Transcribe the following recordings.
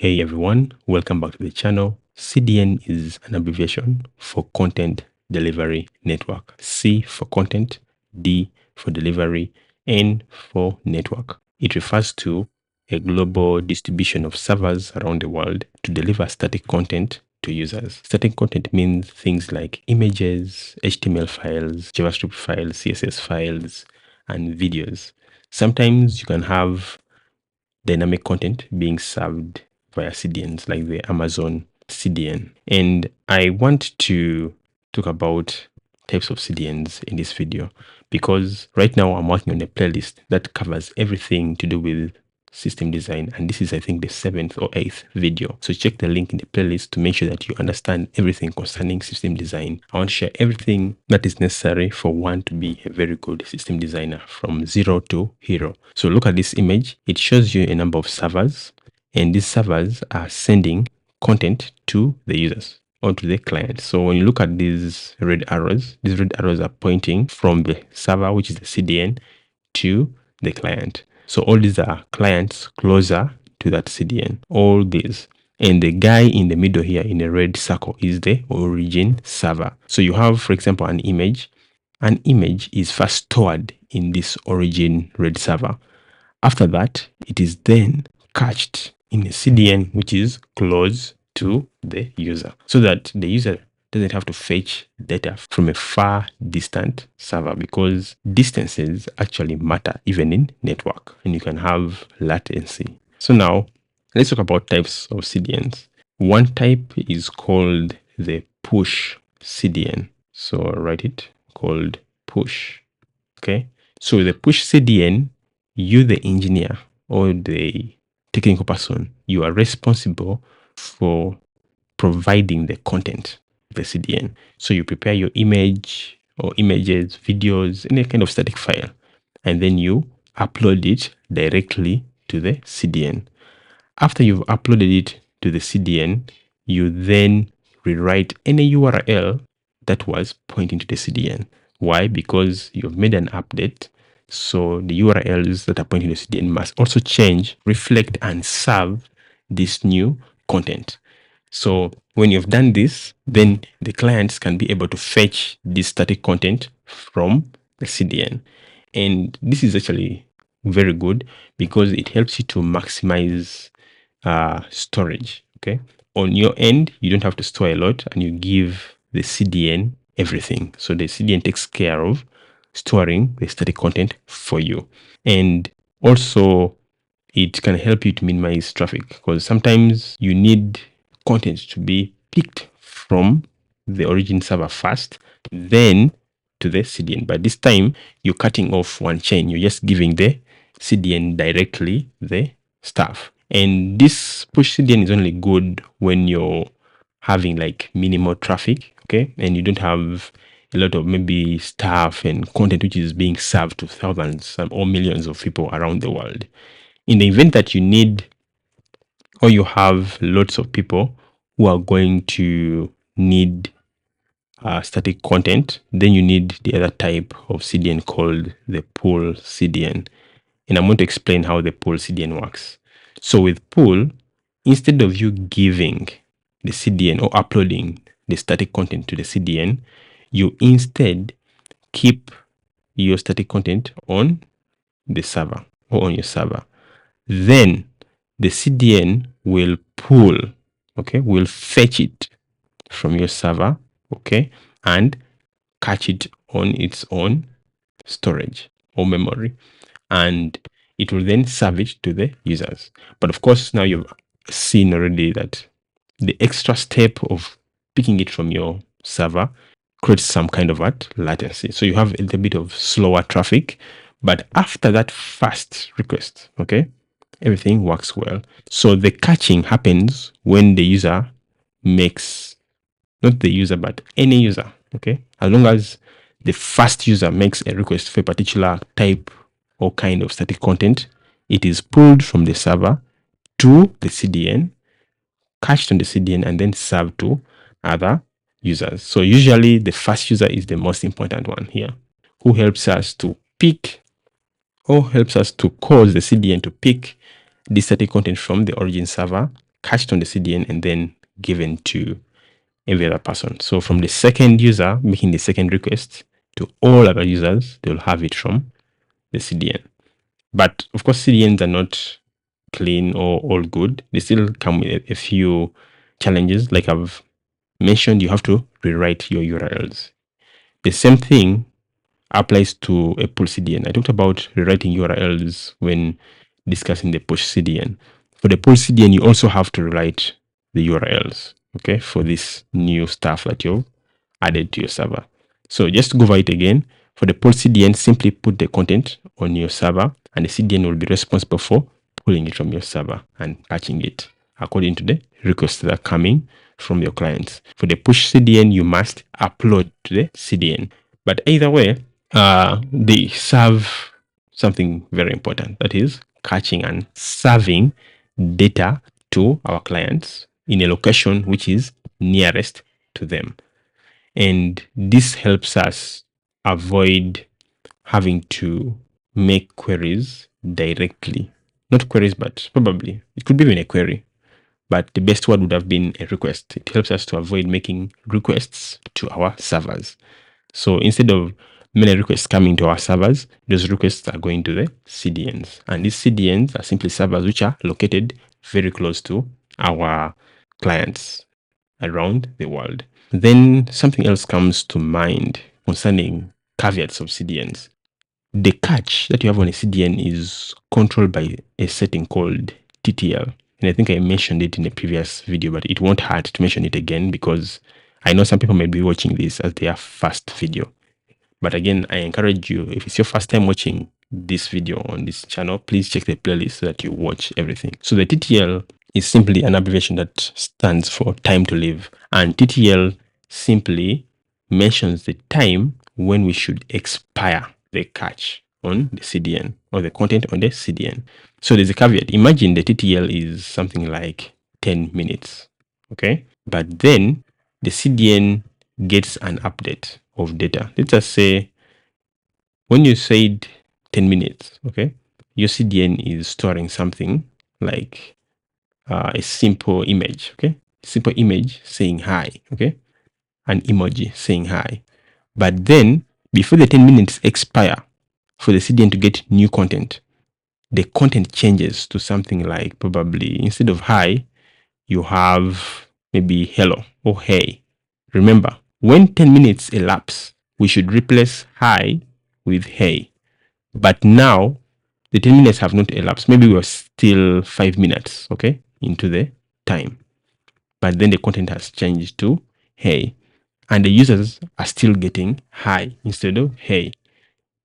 Hey everyone, welcome back to the channel. CDN is an abbreviation for Content Delivery Network. C for content, D for delivery, N for network. It refers to a global distribution of servers around the world to deliver static content to users. Static content means things like images, HTML files, JavaScript files, CSS files, and videos. Sometimes you can have dynamic content being served via CDNs like the Amazon CDN. And I want to talk about types of CDNs in this video because right now I'm working on a playlist that covers everything to do with system design, and this is, I think, the 7th or 8th video. So check the link in the playlist to make sure that you understand everything concerning system design. I want to share everything that is necessary for one to be a very good system designer from zero to hero. So look at this image. It shows you a number of servers, and these servers are sending content to the users or to the client. So when you look at these red arrows are pointing from the server, which is the CDN, to the client. So all these are clients closer to that CDN, all these. And the guy in the middle here in a red circle is the origin server. So you have, for example, an image. An image is first stored in this origin red server. After that, it is then cached in a CDN, which is close to the user, so that the user doesn't have to fetch data from a far distant server, because distances actually matter even in network, and you can have latency. So now let's talk about types of CDNs. One type is called the push CDN. So write it, called push. Okay. So the push CDN, you, the engineer or the technical person, you are responsible for providing the content of the CDN. So you prepare your image or images, videos, any kind of static file, and then you upload it directly to the CDN. After you've uploaded it to the CDN, you then rewrite any URL that was pointing to the CDN. Why? Because you've made an update. So the URLs that are pointing to the CDN must also change, reflect, and serve this new content. So when you've done this, then the clients can be able to fetch this static content from the CDN. And this is actually very good because it helps you to maximize storage. Okay. On your end, you don't have to store a lot, and you give the CDN everything. So the CDN takes care of storing the static content for you. And also, it can help you to minimize traffic, because sometimes you need content to be picked from the origin server first, then to the CDN. But this time, you're cutting off one chain. You're just giving the CDN directly the stuff. And this push CDN is only good when you're having like minimal traffic, okay? And you don't have a lot of maybe stuff and content which is being served to thousands or millions of people around the world. In the event that you need, or you have lots of people who are going to need static content, then you need the other type of CDN called the pull CDN. And I'm going to explain how the pull CDN works. So with pull, instead of you giving the CDN or uploading the static content to the CDN, you instead keep your static content on the server or on your server. Then the CDN will pull, okay, will fetch it from your server, okay, and catch it on its own storage or memory, and it will then serve it to the users. But of course, now you've seen already that the extra step of picking it from your server creates some kind of latency. So you have a little bit of slower traffic, but after that first request, okay, everything works well. So the catching happens when the user makes, not the user, but any user, okay? As long as the first user makes a request for a particular type or kind of static content, it is pulled from the server to the CDN, cached on the CDN, and then served to other users. So usually the first user is the most important one here, who helps us to pick, or helps us to cause the CDN to pick the static content from the origin server cached on the CDN and then given to every other person. So from the second user making the second request to all other users, they'll have it from the CDN. But of course, CDNs are not clean or all good. They still come with a few challenges. Like I've mentioned, you have to rewrite your URLs. The same thing applies to a pull CDN. I talked about rewriting URLs when discussing the push CDN. For the pull CDN, you also have to rewrite the URLs, okay, for this new stuff that you've added to your server. So just to go over it again, for the pull CDN, simply put the content on your server and the CDN will be responsible for pulling it from your server and catching it according to the requests that are coming from your clients. For the push CDN, you must upload to the CDN. But either way, they serve something very important, that is catching and serving data to our clients in a location which is nearest to them. And this helps us avoid having to make queries directly. Not queries, but probably it could be even a query. But the best word would have been a request. It helps us to avoid making requests to our servers. So instead of many requests coming to our servers, those requests are going to the CDNs. And these CDNs are simply servers which are located very close to our clients around the world. Then something else comes to mind concerning caveats of CDNs. The catch that you have on a CDN is controlled by a setting called TTL. And I think I mentioned it in a previous video, but it won't hurt to mention it again because I know some people may be watching this as their first video. But again, I encourage you, if it's your first time watching this video on this channel, please check the playlist so that you watch everything. So the TTL is simply an abbreviation that stands for time to live. And TTL simply mentions the time when we should expire the catch on the CDN or the content on the CDN. So there's a caveat. Imagine the TTL is something like 10 minutes, okay? But then the CDN gets an update of data. Let's just say when you said 10 minutes, okay, your CDN is storing something like a simple image, okay? Simple image saying hi, okay? An emoji saying hi. But then before the 10 minutes expire for the CDN to get new content, the content changes to something like probably instead of hi, you have maybe hello or hey. Remember, when 10 minutes elapse, we should replace hi with hey. But now the 10 minutes have not elapsed. Maybe we're still 5 minutes, okay, into the time. But then the content has changed to hey. And the users are still getting hi instead of hey.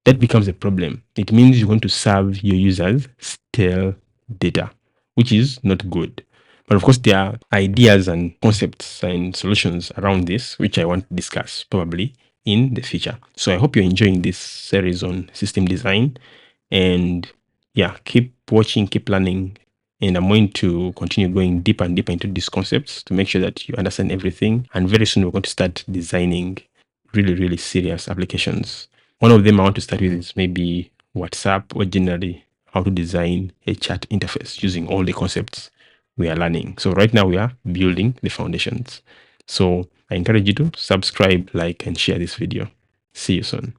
That becomes a problem. It means you're going to serve your users stale data, which is not good. But of course, there are ideas and concepts and solutions around this, which I want to discuss probably in the future. So I hope you're enjoying this series on system design. And yeah, keep watching, keep learning. And I'm going to continue going deeper and deeper into these concepts to make sure that you understand everything. And very soon we're going to start designing really, really serious applications. One of them I want to start with is maybe WhatsApp, or generally how to design a chat interface using all the concepts we are learning. So right now we are building the foundations. So I encourage you to subscribe, like, and share this video. See you soon.